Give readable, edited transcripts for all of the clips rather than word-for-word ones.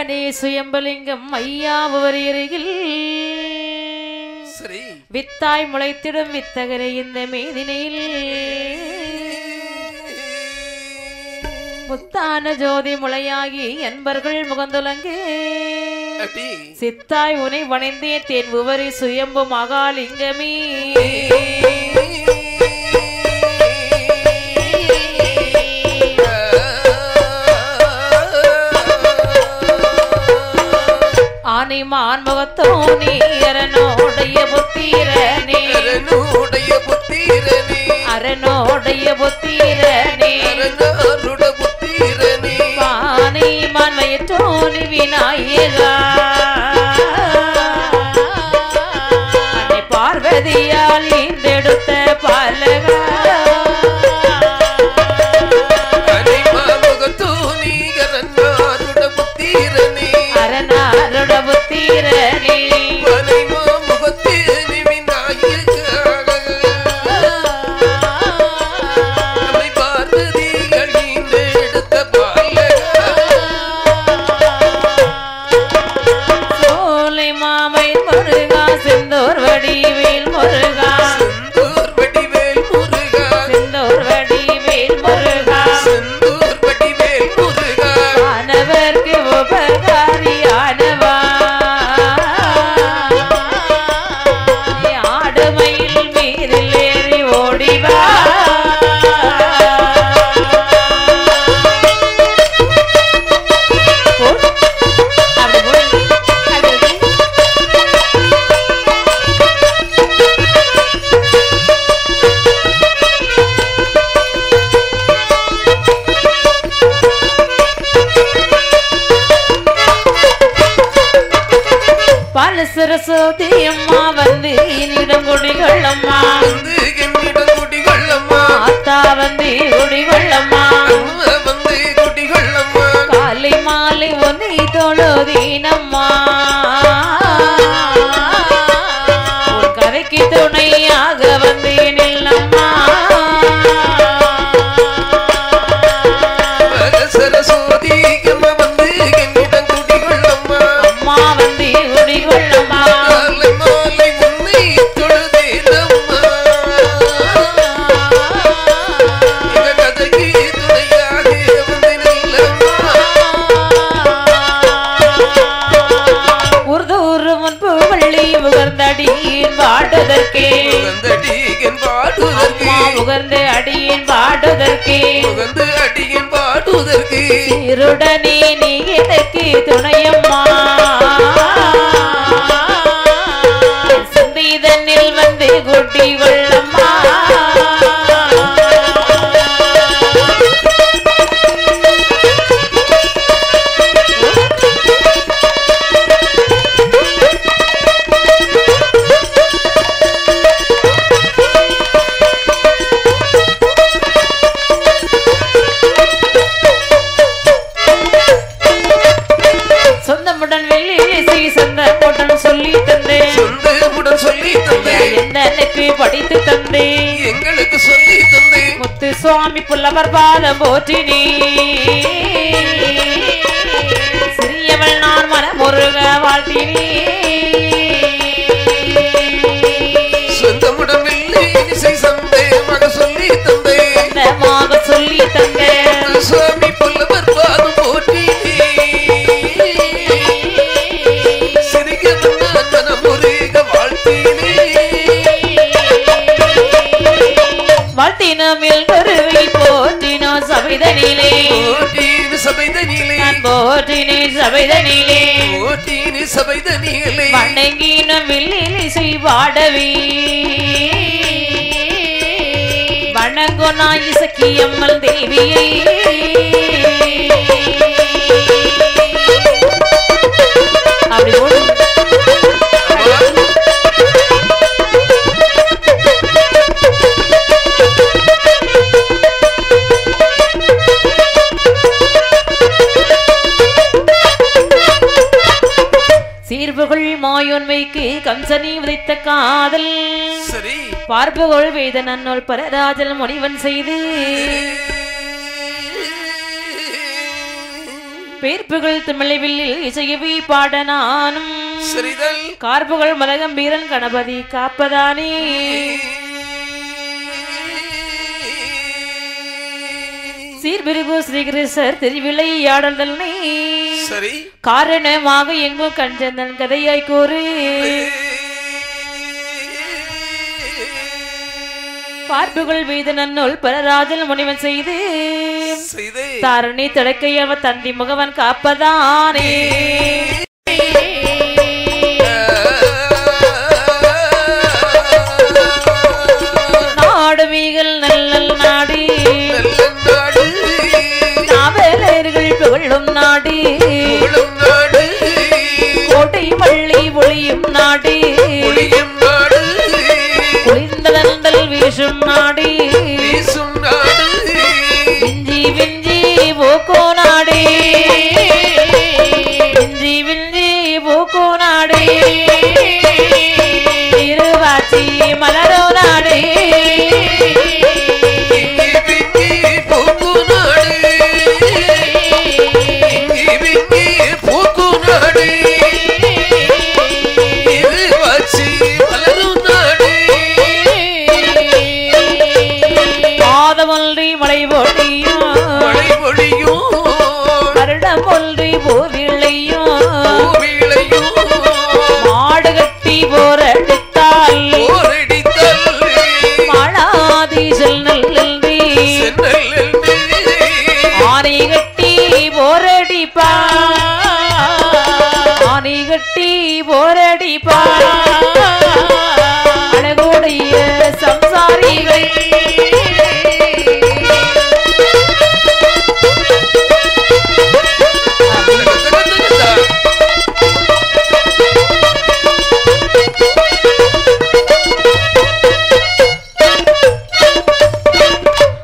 அப்பனே சுயம்பலிங்கம் ஐயாவரில் சரி வித்தாய் முளைத்திடும் வித்தகரை இந்த மேதினையில் முத்தான ஜோதி முளையாகி என்பர்கள் முகந்துலங்கு சித்தாய் உனை வணைந்தே தேன் உவரி சுயம்பு மகாலிங்கமே ஆனைமான் முகத்தோ நீ அரனோடைய புத்திரனே அரனோடைய புத்திரனே ஆனைமான் வயிற்றோ நீ விநாயகா அன்னை பார்வதியால் இந்தெடுத்த பாலகா அரனாருட புத்திரனே சோலை மாமை முருகா செந்தூர் வடிவேல் முருகா செந்தூர் வடிவேல் முருகா ஆனவர்க்கு உபகாரியானவா ஆடுமயில் மீதில் ஏறி ஓடிவா பால சரஸ்வதி அம்மா வந்து என்னிடம் குடிகொள்ளம்மா ஆத்தா வந்து குடிகொள்ளம்மா காலை மாலை ஒன்னை தொழுதீனம்மா உன் கதைக்கு துணையாக வந்து நில்லம்மா சரஸ்வதி அம்மா வந்து என்னிடம் குடிகொள்ளம்மா அம்மா வந்து குடிகொள்ளம்மா மாலை உன்னை தொழுதேனம்மா இந்த கதைக்கு துணையாக வந்து நில்லம்மா உருது உரு முன்பு வள்ளி உகர்ந்தடியின் பாடுதற்கே உகர்ந்து அடியின் பாடுதற்கே சீருடனே நீ எனக்கு துணையம்மா சிந்திதனில் வந்து குட்டி கொள்ளம்மா சொந்தமுடன் வெள்ளி சொந்தமுடன் சொல்லி தந்தேன் எனக்கு படித்து தந்தேன் எங்களுக்கு சொல்லி தந்தேன் முத்து சுவாமி புல்லவர் பாதம் போற்றினே சிறியவள் நான் மனமுருக வாழ்த்தினே சொந்தமுடன் வெள்ளி இசை சந்தேகமாக சொல்லி தந்தேன் சொல்லி தந்தேன் சுவாமி புல்லவர் பாதம் போற்றினே வாழ்த்தினமில் கருவை போற்றினோ சபைதனிலே சபைதனிலே வணங்கினும் வில்லிலை செய்வாடவே வணங்குனா இசக்கியம்மல் தேவியை அப்படி போடும் சீர்புகள் மாயோன்மைக்கு கம்சனி உதைத்த காதல் சரி பார்ப்புகொள் வேத நன்னோல் பரராஜல் முனிவன் செய்து பேர்ப்புகள் தமிழில் இசையவி பாட நானும் சரிதல் கார்புகள் மதகம்பீரன் கணபதி காப்பதானே சீர்பிரிவு ஸ்ரீகிருஷ்ணர் திருவிளையாடல் சரி காரணமாக எங்கும் கஞ்சந்தன் கதையாய் கூறு பார்ப்புகள் வீத நன்னூல் பரராஜல் முனிவன் செய்து தாரணி திடக்கையவ தந்தி முகவன் காப்பதானே நாடுமீகள் நல்ல நாடி நாவலர்கள் புகழும் நாடி கோட்டை மல்லி ஒளியும் நாடி குளிர்ந்ததந்தல் வீசும் நாடி விஞ்சி விஞ்சி போக்கோ நாடி விஞ்சி விஞ்சி போக்கோ நாடி திருவாச்சி மலரோ நாடி அழகுடைய சம்சாரிகள்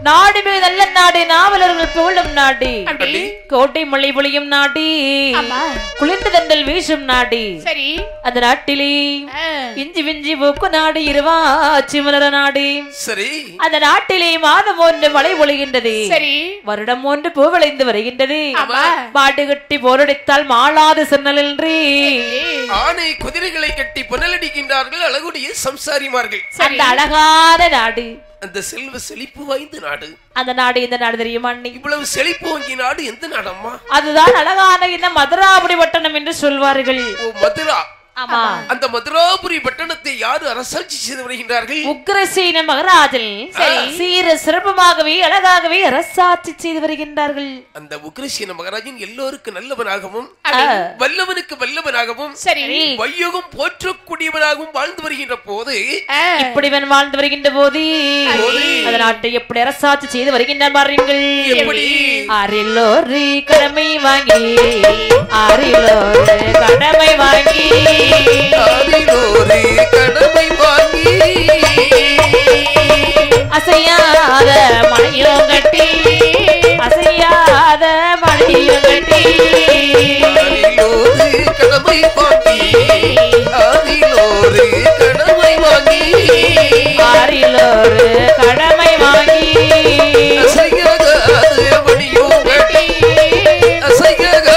நாடுமே நல்ல நாடு நாவலர்கள் புகழும் நாடு கோட்டை மழை பொழியும் நாடி குளிர்ந்த தண்டல் வீசும் நாடி சரி அந்த நாட்டிலே இஞ்சி விஞ்சி போக்கு நாடு இருவாச்சி மலர நாடு சரி அந்த நாட்டிலே மாதம் ஒன்று மழை பொழிகின்றது சரி வருடம் ஒன்று பூ விளைந்து வருகின்றது மாடு கட்டி போரடித்தால் மாளாது சென்னலின்றி ஆனை குதிரைகளை கட்டி புனலடிக்கின்றார்கள் அழகுடைய சம்சாரிமார்கள் அந்த அழகான நாடு அந்த செல்வ செழிப்பு வாய்ந்த நாடு அந்த நாடு இந்த நாடு தெரியுமா? இவ்வளவு செழிப்பு வாங்கிய நாடு எந்த நாடம்மா? அதுதான் அழகான இந்த மதுராபுரி பட்டணம் என்று சொல்வார்கள். ஓ மதுரா. ஆமா. அந்த மதுராபுரி பட்டணத்தை யாரு அரசாட்சி செய்து வருகின்றார்கள்? உக்ரசேன மகாராஜன் சீர சிறப்புமாகவே அழகாகவே அரசாட்சி செய்து வருகின்றார்கள். அந்த உக்ரசேன மகாராஜன் எல்லோருக்கும் நல்லவனாகவும் வல்லவனுக்கு வல்லவனாகவும் வையகம் போற்றக்கூடியவனாகவும் வாழ்ந்து வருகின்ற போது இப்படிவன் வாழ்ந்து வருகின்ற போது அந்த நாட்டை எப்படி அரசாட்சி செய்து வருகின்றார் பாருங்கள். ஆறிலோரு கடமை வாங்கி ஆறிலோரு கடமை வாங்கி கடமை வாங்கி அசையாத மழையும் கட்டி அசையாத மழையும் கட்டி கடமை வாங்கி ஆறிலோரு கடமை வாங்கி ஆறிலோரு கடமை வாங்கி அசையாத மழையும் கட்டி அசையாத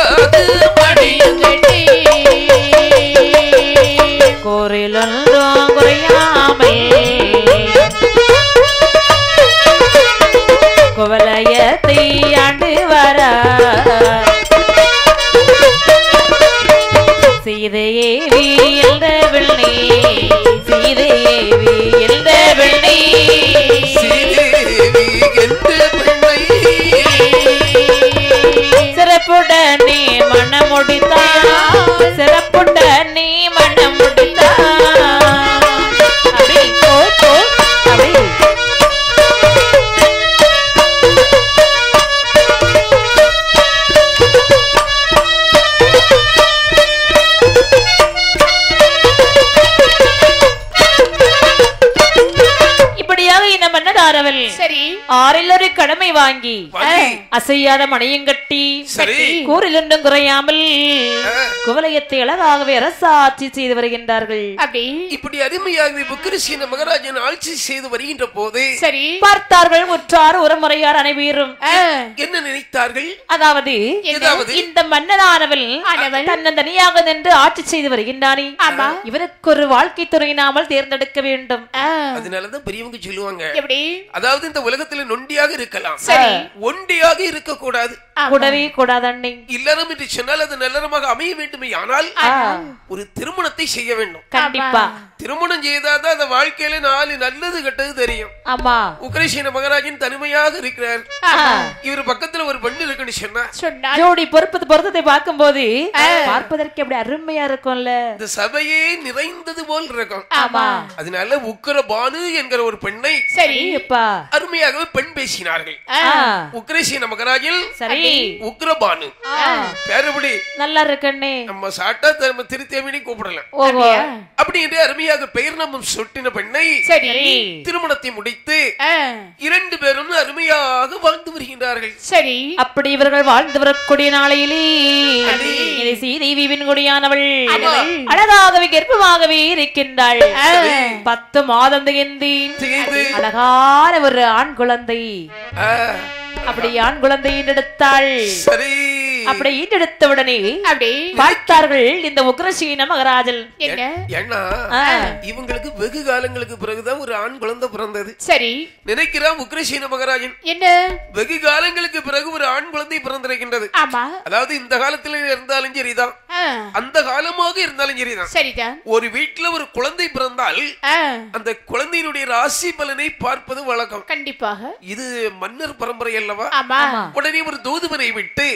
மழையும் கட்டி கோரிலொன்றும் குறையாமல் குவலயத்தை ஆண்டு வர சீதையேவி என்ற வெள்ளை சீதையேவி என்ற வெள்ளை சீதேவி என்ற வெள்ளை சிறப்புடனே மனம் முடித்தான் சிறப்புடனே மனம் முடித்தான் அப்படி அப்படி இப்படியாக இந்த மன்னதாரவள் சரி ஆறில் ஒரு கடமை வாங்கி அசையாத மணியும் கட்டி கூறில் ஒன்றும் குறையாமல் குவலயத்தை அழகாகவே அரசாட்சி செய்து வருகின்றார்கள். இப்படி அருமையாகவே புக்கரசீன மகாராஜன் ஆட்சி செய்து வருகின்ற போது பார்த்தார்கள் உற்றார் உரமுறையார் அனைவரும் என்ன நினைத்தார்கள்? அதாவது இந்த மன்னனானவள் தன்னந்தனியாக நின்று ஆட்சி செய்து வருகின்றானே, இவருக்கு ஒரு வாழ்க்கை துணை நாமல் தேர்ந்தெடுக்க வேண்டும். அதனாலதான் பெரியவங்க சொல்லுவாங்க, அதாவது இந்த உலகத்துல நொண்டியாக இருக்கலாம், ஒண்டியாக இருக்க கூடாது, கூடவே கூடாது. அண்ணி இல்லறம் என்று சொன்னால் அது நல்லறமாக அமைய வேண்டுமே, ஆனால் ஒரு திருமணத்தை செய்ய வேண்டும். கண்டிப்பா திருமணம் செய்தாதான் அந்த வாழ்க்கையில நாலு நல்லது கெட்டது தெரியும். ஆமா, உக்ரைசீன மகாராஜன் தனிமையாக இருக்கிறார், இவர் பக்கத்துல ஒரு பெண் இருக்குன்னு சொன்னா ஜோடி பொருத்தத்தை பார்க்கும் போது பார்ப்பதற்கு எப்படி அருமையா இருக்கும்ல, இந்த சபையே நிறைந்தது போல் இருக்கும். ஆமா, அதனால உக்கிரபானு என்கிற ஒரு பெண்ணை அருமையாகவே பெண் பேசினார்கள். உக்ரைசீன மகாராஜன் உக்கிரபானு பேரபடி நல்லா இருக்கண்ணே, நம்ம சாட்டா திருத்தேவினி கூப்பிடலாம் அப்படி என்று அருமையாக பெயர் நம்ம சொட்டின பெண்ணை திருமணத்தை முடித்து 2 பேரும் அருமையாக வாழ்ந்து வருகின்றார்கள். சரி, அப்படி இவர்கள் வாழ்ந்து வரக்கூடிய நாளையிலே சீதேவியின் கொடியானவள் அழகாகவே கர்ப்பமாகவே இருக்கின்றாள். 10 மாதம் திகழ்ந்து அழகான ஒரு ஆண் குழந்தை, அப்படி ஆண் குழந்தை எடுத்தாள். சரி, அப்படி ஈட்டெடுத்தவுடனே பார்த்தார்கள் இந்த உக்ரசீன மகாராஜன் இவங்களுக்கு வெகு காலங்களுக்கு பிறகுதான் ஒரு ஆண் குழந்தை பிறந்தது. சரி, நினைக்கிறான் உக்ரசீன மகாராஜன் என்ன வெகு காலங்களுக்கு பிறகு ஒரு ஆண் குழந்தை பிறந்திருக்கின்றது. அதாவது இந்த காலத்துல இருந்தாலும் சரிதான், அந்த காலமாக இருந்தாலும் சரிதான். சரிதான், ஒரு வீட்டுல ஒரு குழந்தை பிறந்தால் அந்த குழந்தையினுடைய ராசி பலனை பார்ப்பது வழக்கம். கண்டிப்பாக இது மன்னர் பரம்பரை அல்லவா? உடனே ஒரு தூதுவனை விட்டு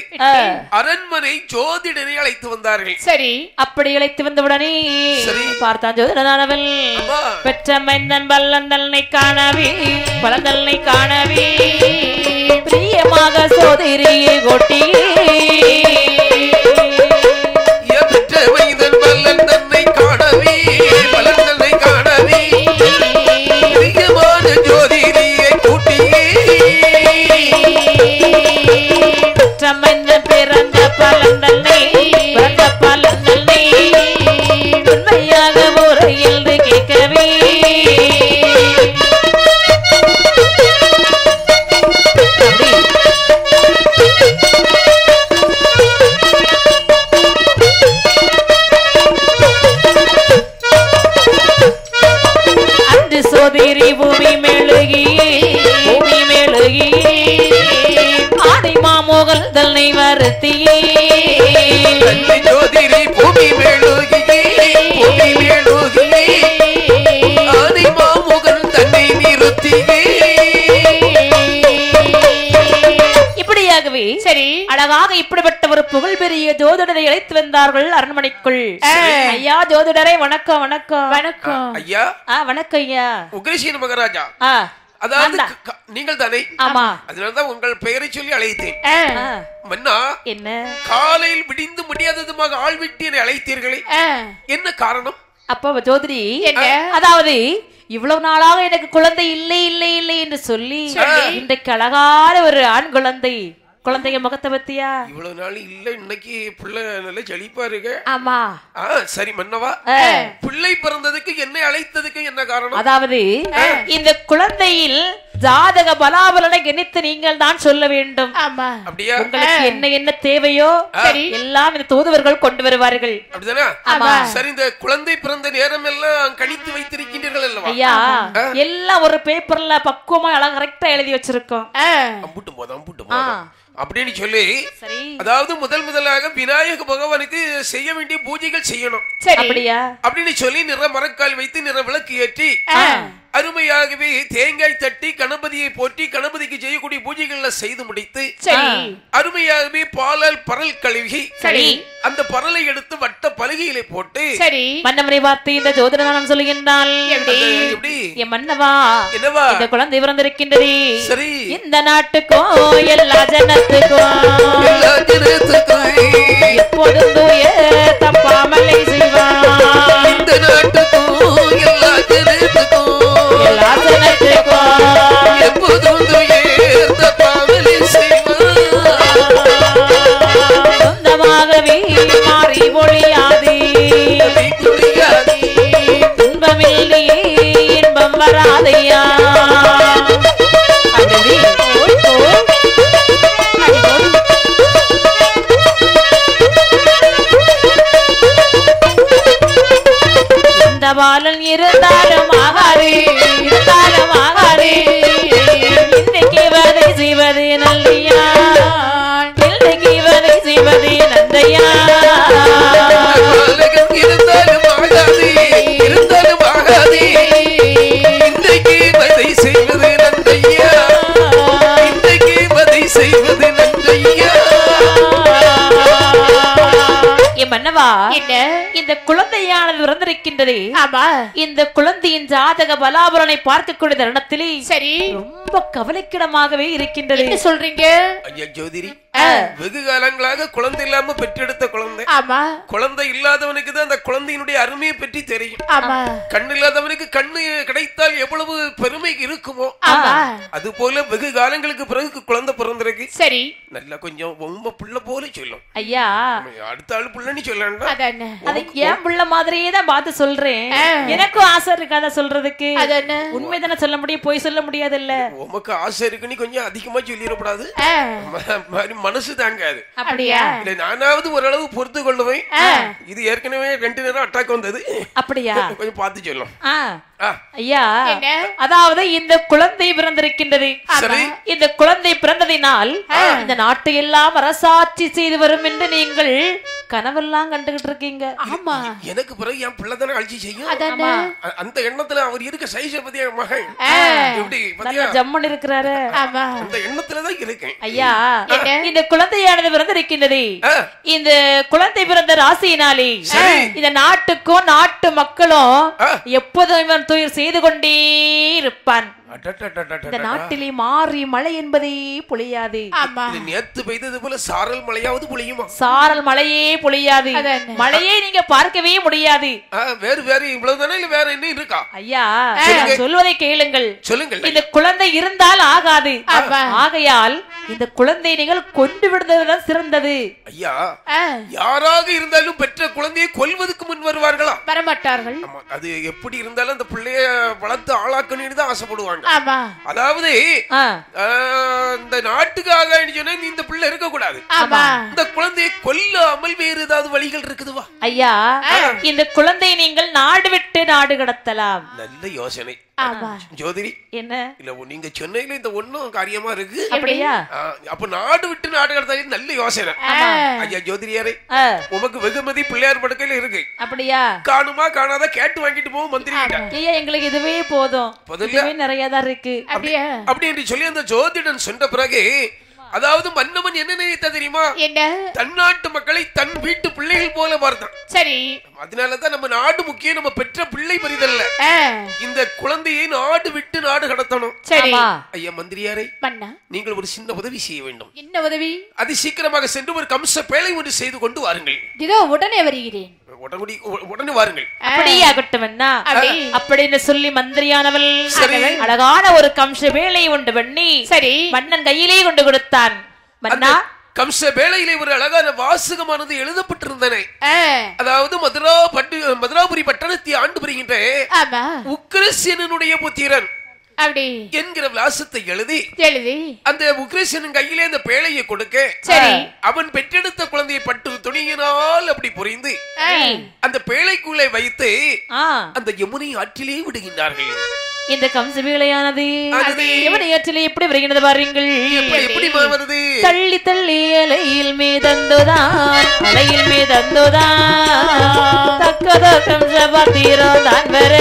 அரண்மனை ஜோதிடனை அழைத்து வந்தார்கள். சரி, அப்படி அழைத்து வந்தவுடனே பார்த்தான் ஜோதிடனானவள் பெற்ற மைந்தன் பல்லந்தல்னை காணவே பலந்தல்னை காணவே பிரியமாக சோதரியை கொட்டியே பெற்ற மைந்தன் பல்லந்தன்னை காணவே பலந்தல்னை காணவே பிரியமான ஜோதிரியை கூட்டியே பிறந்த பலந்தல்னை பிறந்த பலந்தல்னை உண்மையாக முறையில் கேட்கவே அன்று சோதரி பூமி மேலுகி ஆதி மாமோகல் தன்னை வருத்தியே ஜோதிரி பூமி மேலுகி ஆதி மாமோகல் தன்னை நிறுத்தியே இப்படியாகவே சரி அழகாக இப்படிப்பட்ட ஒரு புகழ் பெரிய ஜோதிடரை அழைத்து வந்தார்கள் அரண்மனைக்குள். ஐயா ஜோதிடரை வணக்கம். வணக்கம் வணக்கம் ஐயா. வணக்கம் ஐயா. உக்ரசீன மகாராஜா, அதாவது நீங்கள் தானே? ஆமா, அதனாலதான் உங்கள் பெயரை சொல்லி அழைத்தேன். மன்னா, என்ன காலையில் விடிந்து முடியாததுமாக ஆள் விட்டு என்னை அழைத்தீர்களே, என்ன காரணம்? அப்ப ஜோதிரி, அதாவது இவ்வளவு நாளாக எனக்கு குழந்தை இல்லை இல்லை இல்லை என்று சொல்லி இன்றைக்கு அழகான ஒரு ஆண் குழந்தைங்க முகத்தை பத்தியா இவ்வளவு நாள் இல்ல, இன்னைக்கு பிள்ளை நல்ல செழிப்பா இருக்கு. ஆமா, சரி மன்னவா, பிள்ளை பிறந்ததுக்கு என்னை அழைத்ததுக்கு என்ன காரணம்? அதாவது இந்த குழந்தையில் ஜாதக பலாபலனை கணித்து நீங்கள் தான் சொல்ல வேண்டும். ஆமா, அப்படியா? உங்களுக்கு என்ன என்ன தேவையோ எல்லாம் இந்த தூதுவர்கள் கொண்டு வருவார்கள். அப்படிதானே? சரி, இந்த குழந்தை பிறந்த நேரம் எல்லாம் கணித்து வைத்திருக்கின்றீர்கள் அல்லவா? ஐயா, எல்லாம் ஒரு பேப்பர்ல பக்குவமா அழகா கரெக்டா எழுதி வச்சிருக்கோம். அப்படின்னு சொல்லி, அதாவது முதலாக விநாயக பகவானுக்கு செய்ய வேண்டிய பூஜைகள் செய்யணும். அப்படியா? அப்படின்னு சொல்லி நிற மரக்கால் வைத்து நிற விளக்கு ஏற்றி அருமையாகவே தேங்காய் தட்டி கணபதியை போற்றி கணபதிக்கு செய்யக்கூடிய பூஜைகள்ல செய்து முடித்து அருமையாகவே பாலால் பரல் கழுவி அந்த பரலை எடுத்து வட்ட பலகையிலே போட்டு மன்னவரை பார்த்து இந்த ஜோதிடனான் சொல்லுகின்றால், என் மன்னவா, என்னவா இந்த குழந்தை பிறந்திருக்கின்றது. சரி, இந்த நாட்டுக்கும் எல்லா ஜனத்துக்கும் எப்போதும் தூய தப்பாமலை செய்வான். இந்த நாட்டுக்கும் எல்லா ஜனத்துக்கும் எப்போதும் தூய இருந்தாலும் ஆகாது இருந்தாலும் ஆகாது இன்றைக்கு வதை செய்வது நல்லையா இன்றைக்கு வதை செய்வது நந்தையா இருந்தாலும் ஆகாது இருந்தாலும் ஆகாது இன்றைக்கு வதை செய்வது நந்தையா இன்றைக்கு வதை செய்வது நந்தையா. மன்னவா இந்த குழந்தையானது பிறந்திருக்கின்றது. இந்த குழந்தையின் ஜாதக பலாபலனை பார்க்கக்கூடிய தருணத்திலே சரி ரொம்ப கவலைக்கிடமாகவே இருக்கின்றது. என்ன சொல்றீங்க ஐயா ஜோதிரி? வெகு காலங்களாக குழந்தை இல்லாம பெற்றெடுத்த குழந்தை. குழந்தை இல்லாதவனுக்கு தான் அந்த குழந்தையினுடைய அருமையை பற்றி தெரியும். கண்ணு இல்லாதவனுக்கு கண்ணு கிடைத்தால் எவ்வளவு பெருமை இருக்குமோ அது போல வெகு காலங்களுக்கு பிறகு குழந்தை பிறந்திருக்கு. சரி நல்லா கொஞ்சம் ரொம்ப புள்ள போல சொல்லும். ஐயா அடுத்த ஆளு புள்ளன்னு சொல்லணும். அது ஏன் புள்ள மாதிரியே தான் பார்த்து சொல்றேன். எனக்கும் ஆசை இருக்காத சொல்றதுக்கு. உண்மைதானே சொல்ல முடியும், போய் சொல்ல முடியாது இல்ல. உமக்கு ஆசை இருக்குன்னு கொஞ்சம் அதிகமா சொல்லிடக்கூடாது. மனசு தாங்காது. அப்படியா? இல்ல நானாவது ஓரளவு பொறுத்து கொள்ளுவேன். இது ஏற்கனவே 2 நேரம் அட்டாக் வந்தது. அப்படியா? கொஞ்சம் பார்த்து சொல்லும். ஐயா அதாவது இந்த குழந்தை பிறந்திருக்கின்றது. இந்த குழந்தை பிறந்ததினால் இந்த நாட்டை எல்லாம் அரசாட்சி செய்து வரும் என்று நீங்கள் கனவெல்லாம் கண்டுகிட்டு இருக்கீங்க. ஆமா எனக்கு பிறகு என் பிள்ளை தானே ஆட்சி செய்யும். அந்த எண்ணத்துல அவர் இருக்க சைஸ பத்தியா மகன் எப்படி ஜம்மன் இருக்கிறாரு. அந்த எண்ணத்துலதான் இருக்கேன். ஐயா இந்த குழந்தையானது பிறந்திருக்கின்றது. இந்த குழந்தை பிறந்த ராசியினாலே இந்த நாட்டுக்கும் நாட்டு மக்களும் எப்போதும் இவன் துயர் செய்து கொண்டே இருப்பான். இந்த நாட்டிலே மாறி மழை என்பதே பொழியாது. நேத்து பெய்தது போல சாரல் மழையாவது பொழியுமா? சாரல் மழையே பொழியாது. மழையே நீங்க பார்க்கவே முடியாது. வேறு வேறு இவ்வளவுதானே இல்ல வேற என்ன இருக்கா? ஐயா சொல்வதை கேளுங்கள். சொல்லுங்கள். இந்த குழந்தை இருந்தால் ஆகாது. ஆகையால் இந்த குழந்தை நீங்கள் கொண்டு விடுவதுதான் சிறந்தது. ஐயா யாராக இருந்தாலும் பெற்ற குழந்தையை கொல்வதற்கு முன் வருவார்களா? வரமாட்டார்கள். அது எப்படி இருந்தாலும் அந்த பிள்ளைய வளர்த்து ஆளாக்கணும்னு தான் ஆசைப்படுவாங்க. அதாவது இந்த நாட்டுக்காக இந்த பிள்ளை இருக்க கூடாது. இந்த குழந்தையை கொல்லாமல் வேறு ஏதாவது வழிகள் இருக்குதுவா? ஐயா இந்த குழந்தையை நீங்கள் நாடு விட்டு நாடு கடத்தலாம். நல்ல யோசனை ஜோதிரி. என்ன இல்ல நீங்க சொன்னீங்க இந்த ஒண்ணும் காரியமா இருக்கு. அப்படியா? அப்ப நாடு விட்டு நாடு கடத்தல் நல்ல யோசனை. ஐயா ஜோதிரியாரே உமக்கு வெகுமதி பிள்ளையார் படுக்கையில இருக்கு. அப்படியா? காணுமா காணாத கேட்டு வாங்கிட்டு போவோம் மந்திரி. ஐயா எங்களுக்கு இதுவே போதும், இதுவே நிறைய தான் இருக்கு. அப்படியா? அப்படி என்று சொல்லி அந்த ஜோதிடன் சொன்ன பிறகு அதாவது மன்னவன் என்ன நினைத்த தெரியுமா? என்ன? தன்னாட்டு மக்களை தன் வீட்டு பிள்ளைகள் போல பார்த்தான். சரி அதனாலதான் நம்ம நாடு முக்கியம், நம்ம பெற்ற பிள்ளை பெரிதல்ல. இந்த குழந்தையை நாடு விட்டு நாடு கடத்தணும். சரி ஐயா மந்திரியாரே நீங்கள் ஒரு சின்ன உதவி செய்ய வேண்டும். என்ன உதவி? அதி சீக்கிரமாக சென்று ஒரு கம்ச பேழை ஒன்று செய்து கொண்டு வாருங்கள். இதோ உடனே வருகிறேன். உடனே வாருங்கள். அப்படியே ஆகட்டும்னா அப்படின்னு சொல்லி மந்திரியானவள் அழகான ஒரு கம்ச வேலை உண்டு பண்ணி சரி மன்னன் கையிலே கொண்டு கொடுத்தான். மன்னா கம்ச வேளையிலே ஒரு அழகான வாசகமானது எழுதப்பட்டிருந்தன. அதாவது மதுராபுரி பட்டணத்தை ஆண்டு வருகின்ற உக்கிரசேனனுடைய புத்திரன் அப்படி என்கிற விலாசத்தை எழுதி அந்த உக்ரேசனின் கையிலே அந்த பேழையை கொடுக்க அவன் பெற்றெடுத்த குழந்தையை பட்டு துணியினால் அப்படி புரிந்து அந்த பேழைக்குள்ளே வைத்து அந்த யமுனை ஆற்றிலே விடுகின்றார்கள். இந்த கம்ச வேளையானது யமுனை ஆற்றிலே எப்படி வருகிறது பாருங்கள். தள்ளி தள்ளி அலையில் மீதந்துதான் அலையில் மீதந்துதான் தக்கத கம்ச பாத்திரம் தான் வர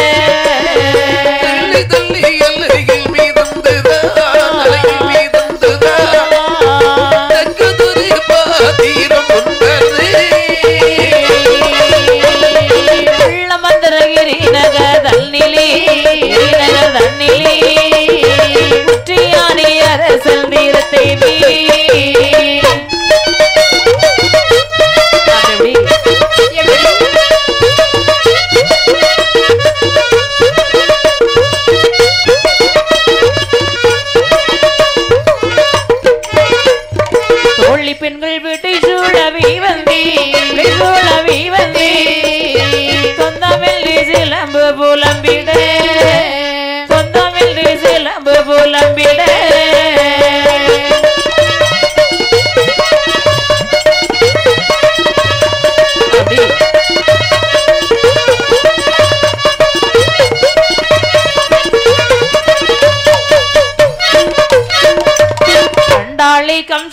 அலையில் மீதந்துதான் அலையில் மீதந்துதான் தக்கதொரு பாத்திரம் உள்ள மந்திரகிரி நகர் தன்னிலே நகர் தன்னிலே குற்றியானே அரசல் தீரத்தை பெண்கள் வீட்டை சூழவி வந்தே சூழவி வந்தே சொந்தமில் சிலம்பு புலம்பிட சொந்தமில் சிலம்பு புலம்பிட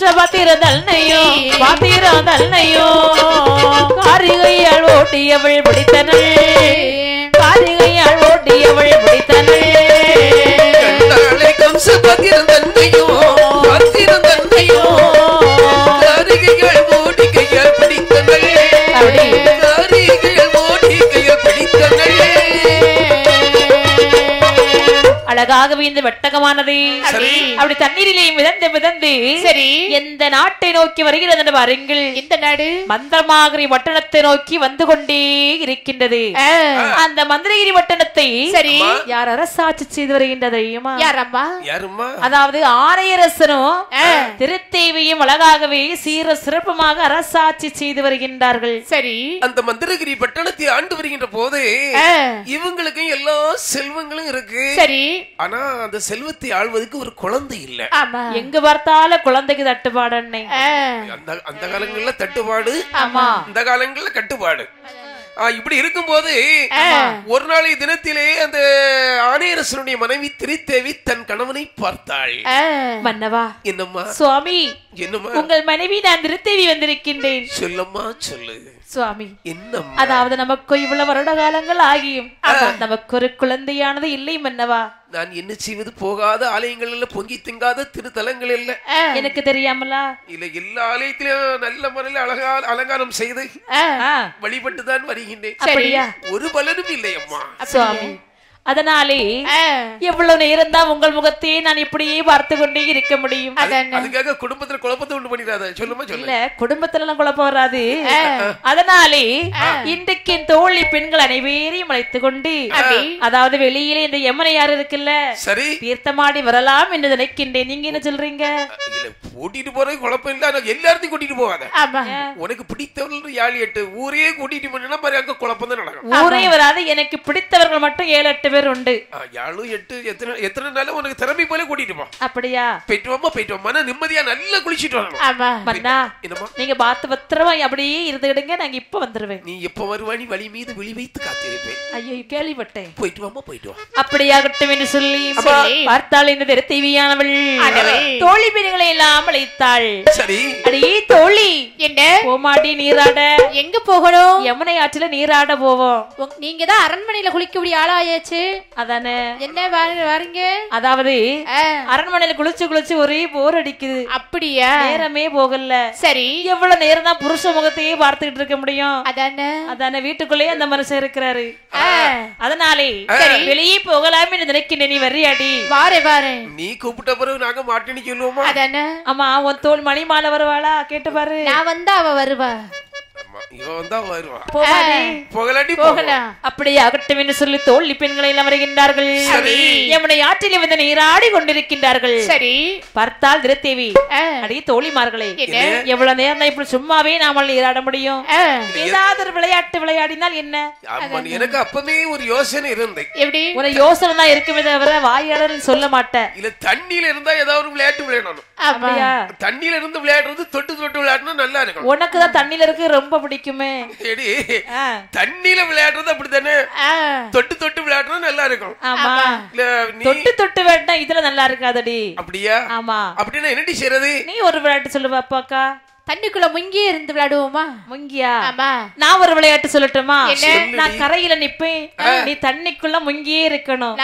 கம்ச பாத்திரதல்னையோ பாத்திரதல்னையோ காரிகையால் ஓட்டியவள் பிடித்தனள் காரிகையால் ஓட்டியவள் பிடித்தனள் கம்ச பாத்திரதல்னையோ பாத்திரதல்னையோ காரிகையால் ஓட்டிக்கையால் பிடித்தனள் காரிகையால் ஓட்டிக்கையால் பிடித்தனள். அழகாகவே இந்த வெட்டகமானது அப்படி தண்ணீரிலே மிதந்து மிதந்து சரி எந்த நாட்டை நோக்கி வருகிறது என்று பாருங்கள். இந்த நாடு மந்திரமாகிரி பட்டணத்தை நோக்கி வந்து கொண்டே இருக்கின்றது. அந்த மந்திரகிரி பட்டணத்தை சரி யார் அரசாட்சி செய்து வருகின்றது? யாரம்மா? யாரும்மா? அதாவது ஆணையரசனும் திருத்தேவியும் அழகாகவே சீர சிறப்புமாக அரசாட்சி செய்து வருகின்றார்கள். சரி அந்த மந்திரகிரி பட்டணத்தை ஆண்டு வருகின்ற போது இவங்களுக்கு எல்லா செல்வங்களும் இருக்கு. சரி ஆனா அந்த செல்வத்தை ஆள்வதற்கு ஒரு குழந்தை இல்ல. ஆமா எங்க பார்த்தாலும் குழந்தைக்கு தட்டுப்பாடு. அந்த காலங்கள்ல தட்டுப்பாடு, ஆமா இந்த காலங்கள்ல கட்டுப்பாடு. இப்படி இருக்கும்போது ஒரு நாளை தினத்திலே அந்த ஆணையரசனுடைய மனைவி திருத்தேவி தன் கணவனை பார்த்தாள். மன்னவா. என்னம்மா? சுவாமி என்னம்மா? உங்கள் மனைவி நான் திருத்தேவி வந்திருக்கின்றேன். சொல்லம்மா சொல்லு. சுவாமி என்னம்மா? அதாவது நமக்கு இவ்வளவு வருட காலங்கள் ஆகியும் நமக்கு ஒரு குழந்தையானது இல்லை மன்னவா. நான் என்ன செய்வது? போகாத ஆலயங்கள் இல்ல, பொங்கி திங்காத திருத்தலங்கள் இல்ல. எனக்கு தெரியாமலா? இல்ல, எல்லா ஆலயத்திலும் நல்ல முறையில் அலங்காரம் செய்து வழிபட்டுதான் வருகின்றேன். அப்படியா? ஒரு பலனும் இல்லை அம்மா. சுவாமி அதனாலே எவ்வளவு நேரம் தான் உங்கள் முகத்தையே நான் இப்படியே பார்த்து கொண்டே இருக்க முடியும்? அதுக்காக குடும்பத்துல குழப்பத்தை உண்டு பண்ணிடாத. சொல்லுமா சொல்லு. இல்ல, குடும்பத்துல எல்லாம் குழப்பம் வராது. அதனாலே இன்றைக்கு தோழி பெண்கள் அனைவரையும் அழைத்து கொண்டு அதாவது வெளியிலே இந்த யமுனையாறு இருக்குல்ல, சரி தீர்த்தமாடி வரலாம் என்று நினைக்கின்றேன். நீங்க என்ன சொல்றீங்க? கூட்டிட்டு போறது குழப்பம் இல்ல, எல்லாத்தையும் கூட்டிட்டு போவாங்க. உனக்கு பிடித்தவர்கள் 7-8 ஊரே கூட்டிட்டு போனா பாரு, அங்க குழப்பம் தான் நடக்கும். ஊரே வராது, எனக்கு பிடித்தவர்கள் மட்டும் 7-8 பேர் உண்டு. 7-8 எத்தனை நாள் உனக்கு திறமை போல கூட்டிட்டு போ. அப்படியா? போயிட்டு வாமா, நிம்மதியா நல்லா குளிச்சிட்டு வரணும். நீங்க பார்த்து பத்திரமா அப்படியே இருந்துடுங்க, நாங்க இப்ப வந்துருவேன். நீ எப்ப வருவானி வழி மீது விழி வைத்து காத்திருப்பேன். ஐயோ, கேள்விப்பட்டேன். போயிட்டு வாமா, போயிட்டு வா. அப்படியாகட்டும் என்று சொல்லி பார்த்தாள் இந்த திருத்தேவியானவள் தோழி பெண்களை எல்லாம் அழைத்தாள். சரி அடியே தோழி, என்ன போமாடி நீராட? எங்க போகணும்? யமுனை ஆற்றுல நீராட போவோம். நீங்க தான் அரண்மனையில குளிக்கக்கூடிய ஆளாயாச்சு, அதானே? என்ன வாரீங்க? அதாவது அரண்மனையில குளிச்சு குளிச்சு ஒரே போர் அடிக்குது. அப்படியா? நேரமே போகல. சரி எவ்வளவு நேரம் தான் புருஷ முகத்தையே பார்த்துக்கிட்டு இருக்க முடியும்? அதானே வீட்டுக்குள்ளேயே அந்த மனுஷன் இருக்கிறாரு. அதனாலே வெளியே போகலாம் என்று நினைக்கின்றேன். நீ வர்றியாடி? வாரேன். நீ கூப்பிட்ட பிறகு நாங்க மாட்டேன்னு சொல்லுவோமா? அதானே. ஆமா, உன் தோல் மணி மாலை வருவாளா? கேட்டு பாரு. நான் வந்தா அவ வருவா. அப்படியே அகட்டும் என்று சொல்லி தோழி பெண்களை எல்லாம் வருகின்றார்கள். யமுனை ஆற்றில் வந்து நீராடி கொண்டிருக்கின்றார்கள். சரி பார்த்தால் திருத்தேவி, அடியே தோழிமார்களே, எவ்வளவு நேரம் இப்படி சும்மாவே நாம நீராட முடியும்? ஏதாவது ஒரு விளையாட்டு விளையாடினால் என்ன? எனக்கு அப்பவே ஒரு யோசனை இருந்தது. எப்படி? ஒரு யோசனை தான் இருக்குமே தவிர வாயாளர் சொல்ல மாட்டேன். இல்ல, தண்ணியில இருந்தா ஏதாவது ஒரு விளையாட்டு விளையாடணும். அப்படியா? தண்ணியில இருந்து விளையாடுறது தொட்டு தொட்டு விளையாடுனா நல்லா இருக்கும். உனக்கு தான் தண்ணியில இருக்கு ரொம்ப பிடிக்குமே. தண்ணியில விளையாடுறது அப்படித்தானே, தொட்டு தொட்டு விளையாடுறது நல்லா இருக்கும். ஆமா, தொட்டு தொட்டு விளையாடுனா இதுல நல்லா இருக்காதடி. அப்படியா? ஆமா. அப்படின்னா என்னடி செய்யறது? நீ ஒரு விளையாட்டு சொல்லு பாப்பாக்கா. தண்ணிக்குள்ள முங்கியே இருந்து விளையாடுவோமா? முங்கியா? ஆமா. நான் ஒரு விளையாட்டு சொல்லட்டுமா? நான் கரையில நிப்பேன், நீ தண்ணிக்குள்ள முங்கியே இருக்கணும்.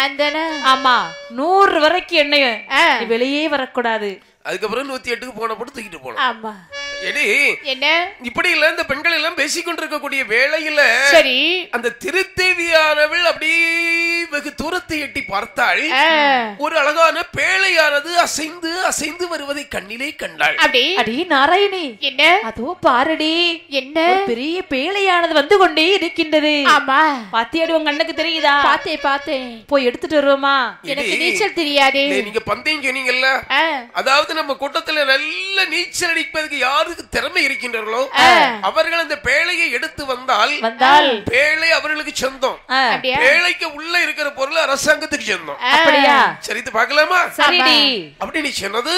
ஆமா, 100 வரைக்கும் எண்ணெயும் வெளியே வரக்கூடாது. அதுக்கப்புறம் 108க்கு போன போட்டு தூக்கிட்டு போலாம். ஆமா. என்ன இப்படி இல்ல, இந்த பெண்கள் எல்லாம் பேசிக்கொண்டிருக்கக்கூடிய வேளையில சரி அந்த திருத்தேவியானவள் அப்படி வெகு தூரத்தை எட்டி பார்த்தாள். ஒரு அழகான பேழையானது அசைந்து அசைந்து வருவதை கண்ணிலே கண்டாள். அடி நாராயணி, என்ன அதோ பாருடி, என்ன பெரிய பேழையானது வந்து கொண்டே இருக்கின்றது. ஆமா, பாத்தியாடி? உங்க கண்ணுக்கு தெரியுதா? பார்த்தேன். போய் எடுத்துட்டு வருவோமா? எனக்கு நீச்சல் தெரியாதே. நீங்க பந்தயம் சொன்னீங்கல்ல, அதாவது நம்ம கூட்டத்துல நல்ல நீச்சல் அடிப்பதற்கு யாருக்கு திறமை இருக்கின்றார்களோ அவர்கள் அந்த பேழையை எடுத்து வந்தால் பேழை அவர்களுக்கு சொந்தம். பேழைக்கு உள்ள இருக்கிற பொருள் அரசாங்கத்துக்கு சொந்தம். அப்படியா? சரி, இது பார்க்கலாமா? சரிடி. அப்படி நீ சொன்னது,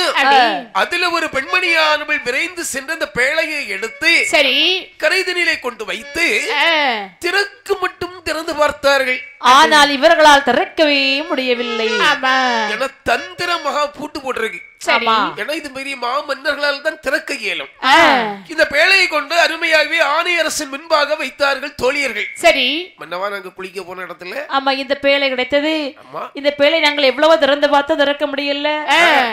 அதுல ஒரு பெண்மணியானவள் விரைந்து சென்று அந்த பேழையை எடுத்து சரி கரைதனிலே கொண்டு வைத்து திறக்கு மட்டும் திறந்து பார்த்தார்கள். ஆனால் இவர்களால் திறக்கவே முடியவில்லை. என தந்திரமாக பூட்டு போட்டிருக்கு. சரி ஏன்னா இது பெரிய மாமன்னர்களால் தான் திறக்க இயலும். இந்த பேழையை கொண்டு அருமையாகவே ஆணையரசன் முன்பாக வைத்தார்கள் தோழியர்கள். சரி மன்னவா நாங்க குளிக்க போன இடத்துல ஆமா இந்த பேழை கிடைத்தது. இந்த பேழை நாங்கள் எவ்வளவு திறந்து பார்த்தா திறக்க முடியல,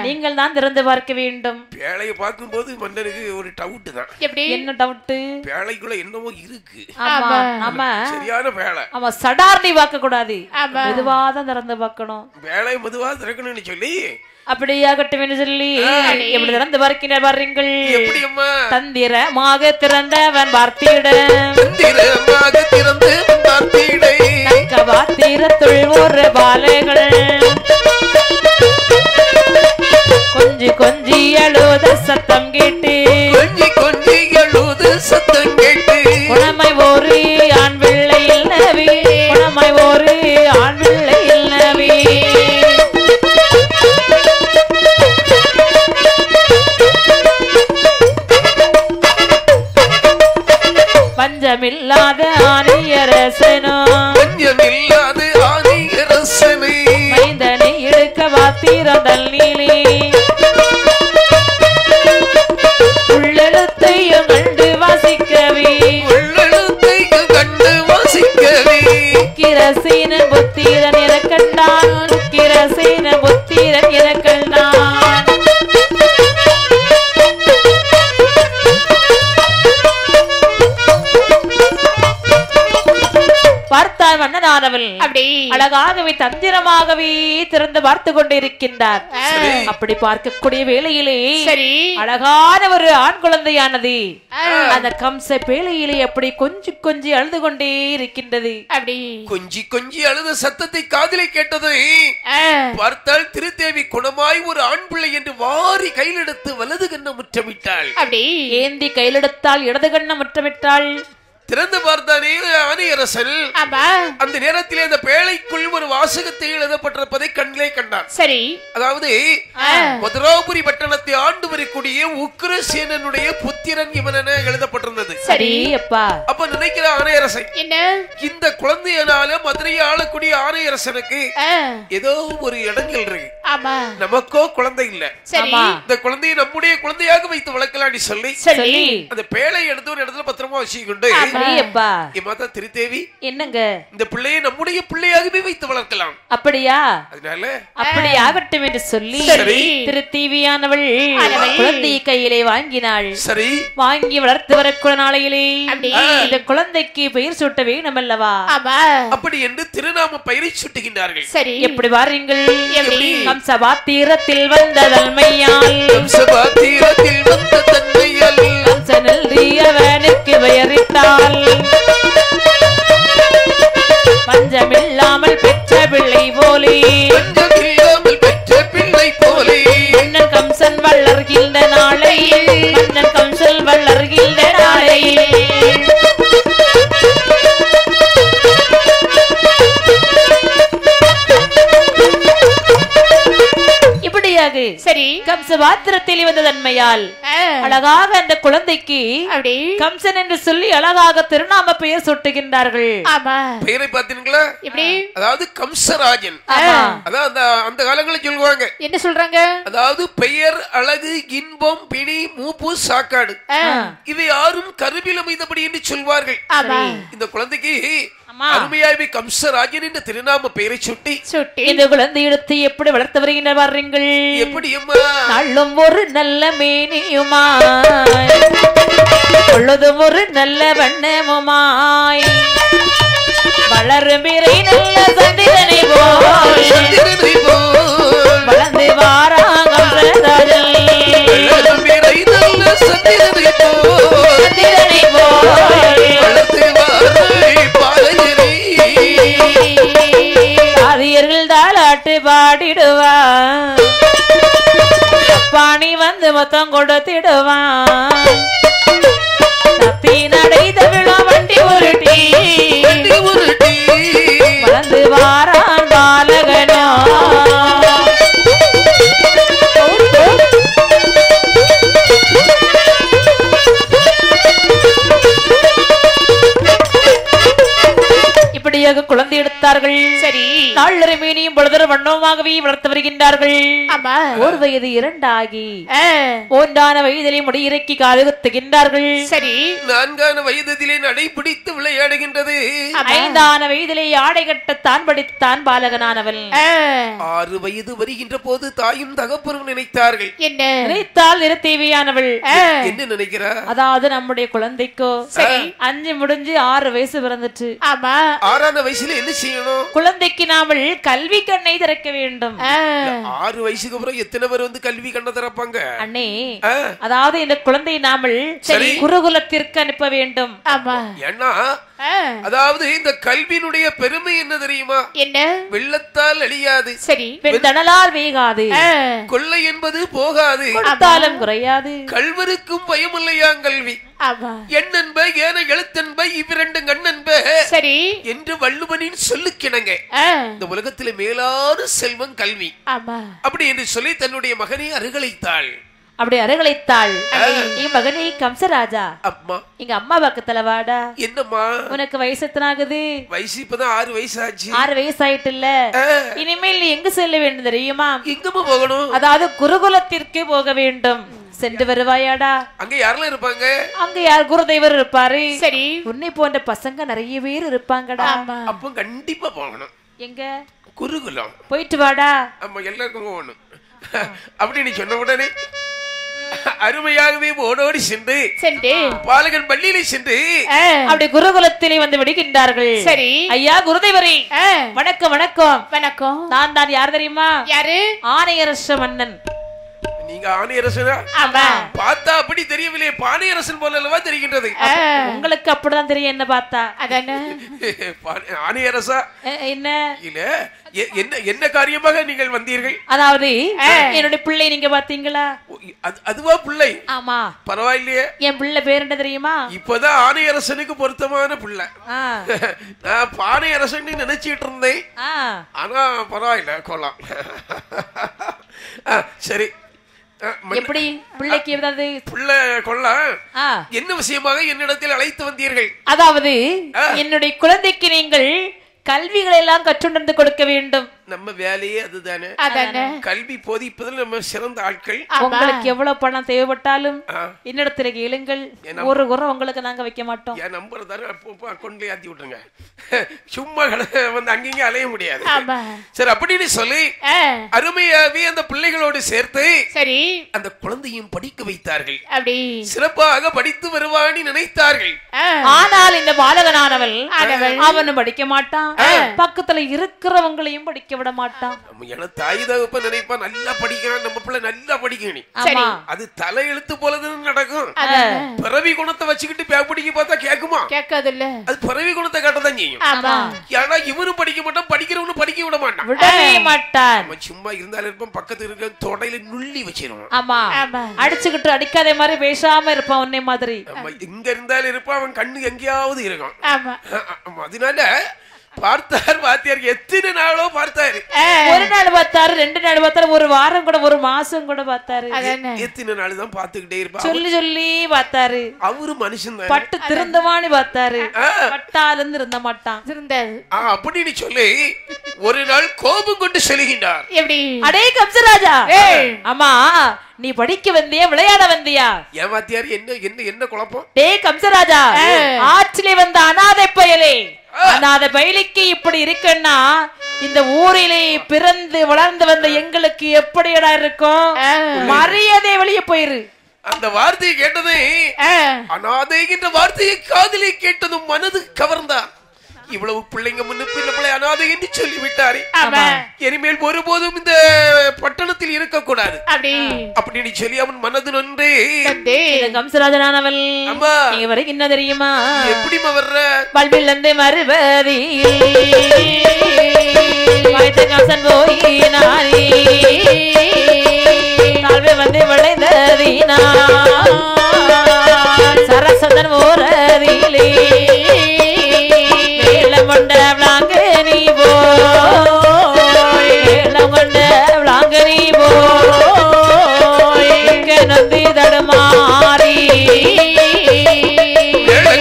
நீங்கள் தான் திறந்து பார்க்க வேண்டும். பேழையை பார்க்கும் போது மன்னனுக்கு ஒரு டவுட் தான். எப்படி என்ன டவுட்? பேழைக்குள்ள என்னவோ இருக்கு. ஆமா ஆமா சரியான பேழை. ஆமா சடார்னி பார்க்க கூடாது, மெதுவாதான் திறந்து பார்க்கணும். பேழை மெதுவா திறக்கணும்னு சொல்லி அப்படியாகட்டும் என்று சொல்லி எப்படி திறந்து பார்க்கின்ற பாருங்கள். எப்படி அம்மா? தந்திரமாக திறந்தவன் பார்த்திட, தந்திரமாக திறந்து பார்த்திட, பாத்திரத்துள் ஒரு பாலைகள் கொஞ்சி கொஞ்சி அழுத சத்தம் கேட்டு, கொஞ்சி கொஞ்சி அழுத சத்தம் கேட்டு, குணமை ஒரு ஆண் பிள்ளையில் நவி, குணமை ஒரு ஆண் பிள்ளையில் நவி, பஞ்சமில்லாத ஆணையரசனோ, பஞ்சமில்லாத ஆணையரசனை, மைந்தனை இழுக்க பாத்திரதல் நீலி, உள்ளெழுத்தையும் கண்டு வாசிக்கவே, உள்ளெழுத்தையும் கண்டு வாசிக்கவே, கிரசீன புத்திரன் என கண்டான், கிரசீன புத்திரன் என கண்டான். பார்த்தால் மன்னனானவள் அப்படி அழகாகவே தந்திரமாகவே திறந்து பார்த்து கொண்டிருக்கின்றார். அப்படி பார்க்கக்கூடிய வேளையிலே சரி அழகான ஒரு ஆண் குழந்தையானது அந்த கம்ச பேழையிலே அப்படி கொஞ்சி கொஞ்சி அழுது கொண்டே இருக்கின்றது. அப்படி கொஞ்சி கொஞ்சி அழுத சத்தத்தை காதிலே கேட்டதை பார்த்தால் திருத்தேவி குணமாய் ஒரு ஆண் பிள்ளை என்று வாரி கையிலெடுத்து வலது கண்ண முற்றமிட்டாள். அப்படி ஏந்தி கையிலெடுத்தால் இடது கண்ண முற்றமிட்டாள். திறந்து பார்த்தானே ஆணையரசன் அந்த நேரத்திலே அந்த பேழைக்குள் ஒரு வாசகத்தை எழுதப்பட்டிருப்பதை கண்ணிலே கண்டான். சரி அதாவது மதுராபுரி பட்டணத்தை ஆண்டு வரக்கூடிய உக்கிரசேனனுடைய புத்திரன் இவன் என எழுதப்பட்டிருந்தது. சரி அப்பா அப்ப நினைக்கிற ஆணையரசன் என்ன இந்த குழந்தையனால மதுரையை ஆளக்கூடிய ஆணையரசனுக்கு ஏதோ ஒரு இடங்கள் இருக்கு. ஆமா நமக்கோ குழந்தை இல்ல, சரி இந்த குழந்தையை நம்முடைய குழந்தையாக வைத்து வளர்க்கலாம் சொல்லி சரி அந்த பேழை எடுத்து ஒரு இடத்துல பத்திரமா வச்சுக்கொண்டு மாதா திருத்தேவி என்னங்க இந்த பிள்ளையை நம்முடைய பிள்ளையாகவே வைத்து வளர்க்கலாம். அப்படியா? அதனால அப்படி ஆகட்டும் என்று சொல்லி திருத்தேவியானவள் குழந்தையை கையிலே வாங்கினாள். சரி வாங்கி வளர்த்து வரக்கூடிய நாளையிலே இந்த குழந்தைக்கு பெயர் சூட்ட வேணும் அல்லவா? அப்படி என்று திருநாம பெயரை சூட்டுகின்றார்கள். சரி எப்படி வாருங்கள். கம்சபாத்திரத்தில் வந்த தன்மையால், கம்சபாத்திரத்தில் வந்த தன்மையால், கம்சனில் அவனுக்கு பெயரிட்டால், பஞ்சமில்லாமல் பெற்ற பிள்ளை போலே, பஞ்சமில்லாமல் பெற்ற பிள்ளை போலே, மன்னன் கம்சன் வளர்கின்ற நாளையில், மன்னன் கம்சன் வளர்கின்ற நாளையில், இப்படியாக சரி கம்சபாத்திரத்தில் வந்த தன்மையால் அழகாக அந்த குழந்தைக்கு அப்படி கம்சன் என்று சொல்லி அழகாக திருநாம பெயர் சுட்டுகின்றார்கள். பெயரை பார்த்தீங்களா? இப்படி அதாவது கம்சராஜன். அதாவது அந்த காலங்களில் சொல்லுவாங்க. என்ன சொல்றாங்க? அதாவது பெயர், அழகு, இன்பம், பிணி, மூப்பு, சாக்காடு இவை யாரும் கருவில் அமைந்தபடி என்று சொல்வார்கள். இந்த குழந்தைக்கு அருமையாகவே கம்சராஜன் என்ற திருநாம பெயரை சுட்டி இந்த குழந்தை எடுத்து எப்படி வளர்த்து வருகின்ற பாருங்கள். எப்படி நாளும் ஒரு நல்ல மேனியுமா, பொழுதும் ஒரு நல்ல வண்ணமுமாய், வளரும் பிறை நல்ல சந்திரனை போல் வளர்ந்து வாராங்க கம்சராஜன், சந்திரனை போல் ஆதியர்கள் தாளாட்டு பாடிடுவான், பாணி வந்து மொத்தம் கொடுத்திடுவான், தப்பி நடை தமிழா வண்டி உருட்டி வளர்ந்து வாரான் பாலகனோ. இப்படியாக குழந்தை எடுத்த வளர்த்தார்கள். சரி. நாளொரு மீனியும் பொழுதொரு வண்ணமாகவே வளர்த்து வருகின்றார்கள். ஆமா. 1 வயது 2 ஆகி 1ஆன வயதிலே முடியிறக்கி காலுகுத்துகின்றார்கள். சரி. 4ஆன வயதிலே நடைபிடித்து விளையாடுகின்றது. 5ஆன வயதிலே ஆடை கட்டத்தான் படித்தான் பாலகனானவன். 6 வயது வருகின்ற போது தாயும் தகப்பனும் நினைத்தார்கள். என்ன நினைத்தால் நிறத்தேவையானவள் என்ன நினைக்கிறா? அதாவது நம்முடைய குழந்தைக்கோ சரி 5 முடிஞ்சு 6 வயசு பிறந்துச்சு. ஆமா. 6ஆன வயசுல என்ன செய்யணும்? குழந்தைக்கு நாமல் கல்வி கண்ணை திறக்க வேண்டும். 6 வயசுக்கு அப்புறம் எத்தனை பேர் வந்து கல்வி கண்ண திறப்பாங்க? அண்ணே, அதாவது இந்த குழந்தை நாமல் சரி குருகுலத்திற்கு அனுப்ப வேண்டும். ஆமா. ஏன்னா அதாவது இந்த கல்வியினுடைய பெருமை என்ன தெரியுமா? என்ன? வெள்ளத்தால் அழியாது, சரி தணலால் வேகாது, கொள்ளை என்பது போகாது, கொடுத்தாலும் குறையாது, கல்வருக்கும் பயமில்லையா கல்வி. ஆமா. எண்ணென்ப ஏன எழுத்தென்ப இவ்விரண்டு கண்ணென்ப சரி என்று வள்ளுவனின் சொல்லுக்கிணங்க இந்த உலகத்திலே மேலான செல்வம் கல்வி. ஆமா. அப்படி என்று சொல்லி தன்னுடைய மகனை அருகலைத்தாள். அப்படி அருகலைத்தாள். என் மகனே கம்சராஜா, அம்மா எங்க அம்மா பக்கத்துல வாடா. என்னம்மா உனக்கு வயசு எத்தனை ஆகுது? வயசு இப்பதான் 6 வயசு ஆச்சு. 6 வயசு ஆயிட்டுல்ல. இனிமேல் நீ எங்க செல்ல வேண்டும் தெரியுமா? எங்கம்மா போகணும்? அதாவது குருகுலத்திற்கு போக வேண்டும். சென்று வருவாயாடா? அங்க யாரெல்லாம் இருப்பாங்க? அங்க யார் குருதேவர் இருப்பாரு. சரி. உன்னை போன்ற பசங்க நிறைய பேர் இருப்பாங்கடா. அப்ப கண்டிப்பா போகணும். எங்க? குருகுலம். போயிட்டு வாடா. ஆமா, எல்லாருக்கும் போகணும். அப்படி நீ சொன்ன உடனே அருமையாகவே ஓடோடி சென்று பாலகன் பள்ளியிலே சென்று அப்படி குருகுலத்திலே வந்து விடுகின்றார்கள். சரி. ஐயா குருதேவரே, வணக்கம் வணக்கம் வணக்கம். நான் தான் யார் தெரியுமா? யாரு? ஆணையரச மன்னன். நீங்க ஆணையரசனா? பார்த்தா அப்படி தெரியவில்லை, பானையரசன் போல அல்லவா தெரிகின்றது. உங்களுக்கு அப்படிதான் தெரியும் என்ன பார்த்தா. ஆணையரசா என்ன இல்ல, என்ன காரியமாக நீங்கள் வந்தீர்கள்? அதாவது என்னுடைய பிள்ளை நீங்க பாத்தீங்களா? அதுவா பிள்ளை? ஆமா. பரவாயில்லையே. என் பிள்ளை பேர் என்ன தெரியுமா? இப்பதான் ஆணையரசனுக்கு பொருத்தமான பிள்ளை. நான் பானையரசன் நினைச்சிட்டு இருந்தேன். ஆனா பரவாயில்ல, கொள்ளலாம். சரி, எப்படி பிள்ளைக்கு ஏதாவது பிள்ளை கொள்ள என்ன விஷயமாக என்னிடத்தில் அழைத்து வந்தீர்கள்? அதாவது என்னுடைய குழந்தைக்கு நீங்கள் கல்விகளை எல்லாம் கற்றுணர்ந்து கொடுக்க வேண்டும். நம்ம வேலையே அதுதானே. கல்வி போதிப்பதில் நம்ம சிறந்த ஆட்கள். உங்களுக்கு எவ்வளவு பணம் தேவைப்பட்டாலும் என்னிடத்துல கேளுங்கள். ஒரு குறை உங்களுக்கு நாங்க வைக்க மாட்டோம். என் நம்பர் தானே அக்கௌண்ட்ல ஏத்தி விட்டுருங்க. சும்மா வந்து அங்கங்க அலைய முடியாது. சரி, அப்படின்னு சொல்லி அருமையாவே அந்த பிள்ளைகளோடு சேர்த்து சரி அந்த குழந்தையும் படிக்க வைத்தார்கள். அப்படி சிறப்பாக படித்து வருவான்னு நினைத்தார்கள். ஆனால் இந்த பாலகனானவள் அவனும் படிக்க மாட்டான், பக்கத்துல இருக்கிறவங்களையும் படிக்க விட மாட்டான். தாய் தகப்ப நினைப்பா நல்லா படிக்கிறான், நம்ம பிள்ளை நல்லா படிக்கணும். அது தலையெழுத்து போலதான் நடக்கும். பிறவி குணத்தை வச்சுக்கிட்டு பேப்படிக்க பார்த்தா கேக்குமா? கேட்காது இல்ல. அது பிறவி குணத்தை காட்டதான் செய்யும். ஏன்னா இவனும் படிக்க மாட்டான், படிக்கிறவனும் படிக்க விட மாட்டான். விடவே மாட்டான். சும்மா இருந்தாலும் இருப்பான், பக்கத்துல இருக்க தொடையில நுள்ளி வச்சிருவான். ஆமா, அடிச்சுக்கிட்டு அடிக்காத மாதிரி பேசாம இருப்பான் உன்னை மாதிரி. இங்க இருந்தாலும் இருப்பான், அவன் கண்ணு எங்கேயாவது இருக்கும். அதனால பார்த்தார் வாத்தியார், எத்தனை நாளோ பார்த்தாரு. ஒரு நாள் பார்த்தாரு, 2 நாள் பார்த்தாரு, ஒரு வாரம் கூட, ஒரு மாசம் கூட பார்த்தாரு. எத்தனை நாள் தான் பார்த்துக்கிட்டே இருப்பாரு. சொல்லி சொல்லி பார்த்தாரு. அவரு மனுஷன் பட்டு திருந்தவான்னு பார்த்தாரு, பட்டாலும் இருந்த மாட்டான். அப்படின்னு சொல்லி ஒரு நாள் கோபம் கொண்டு செல்கின்றார். எப்படி? அடே கம்சராஜா, ஆமா நீ படிக்க வந்தியா விளையாட வந்தியா? ஏன் வாத்தியார், என்ன குழப்பம்? டே கம்சராஜா, ஆற்றிலே வந்த அனாதை பயலே, அனாதை பயலுக்கு இப்படி இருக்குன்னா இந்த ஊரிலே பிறந்து வளர்ந்து வந்த எங்களுக்கு எப்படிடா இருக்கும்? மரியாதை வெளியே போயிரு. அந்த வார்த்தையை கேட்டதே, அனாதைகின்ற வார்த்தையை காதலி கேட்டதும் மனது கவர்ந்தான். இவ்வளவு பிள்ளைங்க முன்னுக்கு நம்மளை அனாதை என்று சொல்லிவிட்டாரே, இனிமேல் ஒருபோதும் இந்த பட்டணத்தில் இருக்கக்கூடாது அப்படின்னு சொல்லி அவன் மனது நொன்று கம்சராஜனானவள் நீங்க வரைக்கும் என்ன தெரியுமா? எப்படி வர்ற பல்பில் இருந்து மறுபதி கம்சன் போய் நானே தாழ்வு வந்து விளைந்ததீனா சரசதன் ஓரதிலே கொண்ட விளாங்க நீ கொண்ட விளாங்க நீ நந்தி தடுமாறி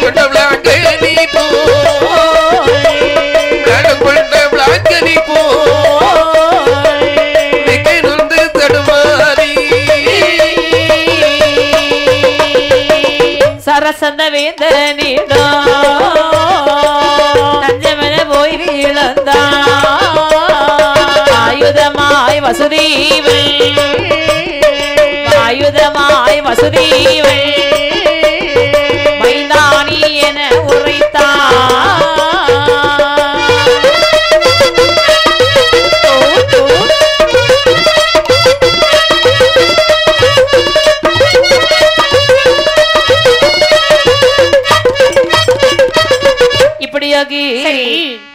கொண்ட விளாங்க நீ கொண்ட நிறைந்த நீடம் தஞ்சமென போய் வீழ்ந்தான் ஆயுதமாய் வசுதேவன் ஆயுதமாய் வசுதேவன் மைந்தானி என உரைத்தான்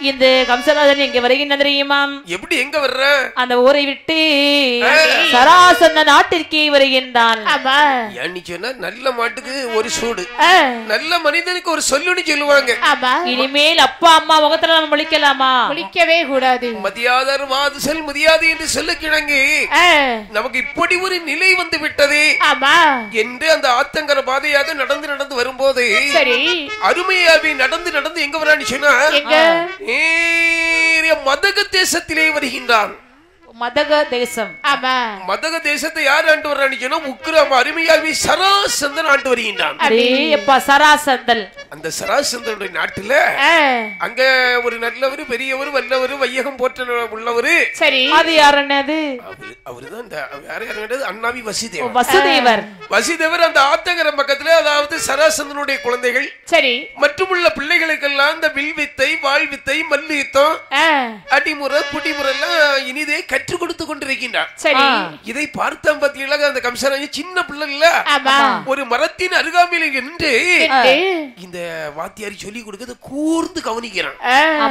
இந்த கம்சராஜன் எங்க வருகின்ற தெரியுமா? எப்படி எங்க வர்ற? அந்த ஊரை விட்டு சராசந்த நாட்டிற்கே வருகின்றான். நீ சொன்ன நல்ல மாட்டுக்கு ஒரு சூடு, நல்ல மனிதனுக்கு ஒரு சொல்லுன்னு சொல்லுவாங்க. இனிமேல் அப்பா அம்மா முகத்துல நம்ம முழிக்கலாமா? முழிக்கவே கூடாது. மதியாதார் வாது செல் முடியாது என்று சொல்ல கிழங்கு நமக்கு இப்படி ஒரு நிலை வந்து விட்டது என்று அந்த ஆத்தங்கர பாதையாக நடந்து நடந்து வரும்போது அருமையாவி நடந்து நடந்து எங்க வரான்னு சொன்னா மதக தேசத்திலே வருகின்றான். மதக தேசம். மதக தேசத்தை யார் ஆண்டு வர்றான்னு சொன்னா உக்கிரம் அருமையாவி சராசந்தன் ஆண்டு வருகின்றான். சராசந்தல் அந்த சராசந்தனுடைய நாட்டுல அங்க ஒரு நல்லவர், பெரியவர், வல்லவர், வையகம் போற்ற உள்ளவர். சரி, அது யாருன்னது? அவருதான் வேற யாரு? அண்ணாவி வசுதேவர். வசுதேவர். வசுதேவர் அந்த ஆத்தங்கர பக்கத்துல, அதாவது சராசந்தனுடைய குழந்தைகள் சரி மற்றும் உள்ள பிள்ளைகளுக்கெல்லாம் இந்த வில்வித்தை, வாழ்வித்தை, மல்யுத்தம், அடிமுறை, குடிமுறை எல்லாம் இனிதே கற்றுக் கொடுத்து கொண்டிருக்கின்றார். சரி, இதை பார்த்தா பாத்தீங்களா அந்த கம்சராஜன் சின்ன பிள்ளை இல்ல, ஒரு மரத்தின் அருகாமையில் நின்று இந்த வாத்தியாரி சொல்லி கொடுக்கிறது கூர்ந்து கவனிக்கிறான்.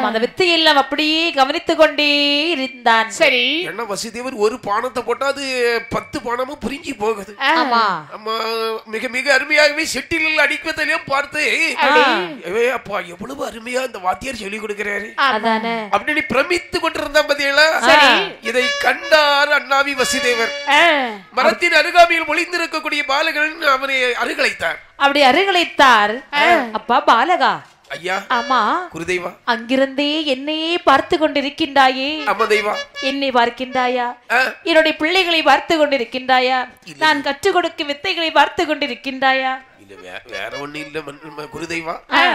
அந்த வித்தையெல்லாம் அப்படியே கவனித்துக் கொண்டே இருந்தான். சரி, என்ன வசுதேவர் ஒரு பானத்தை போட்டா அது 10 பானமும் புரிஞ்சு போகுது. மிக மிக அருமையாகவே செட்டில் அடிப்பதிலையும் பார்த்து அப்பா எவ்வளவு அருமையா இந்த வாத்தியார் சொல்லி கொடுக்கிறாரு அப்படின்னு பிரமித்து கொண்டிருந்தான். பாத்தீங்களா? இதை கண்டார் அண்ணாவி வசுதேவர். மரத்தின் அருகாமையில் ஒளிந்திருக்கக்கூடிய பாலகன் அவனை அருகலைத்தார். அப்படி அருகலைத்தார். அப்பா பாலகா, ஐயா. ஆமா குருதேவா, அங்கிருந்தே என்னையே பார்த்து கொண்டிருக்கின்றாயே. ஆமா தெய்வா, என்னை பார்க்கின்றாயா? என்னுடைய பிள்ளைகளை பார்த்து கொண்டிருக்கின்றாயா? நான் கற்றுக் கொடுக்கும் வித்தைகளை பார்த்து கொண்டிருக்கின்றாயா? வேற ஒண்ணு இல்ல குருதேவா,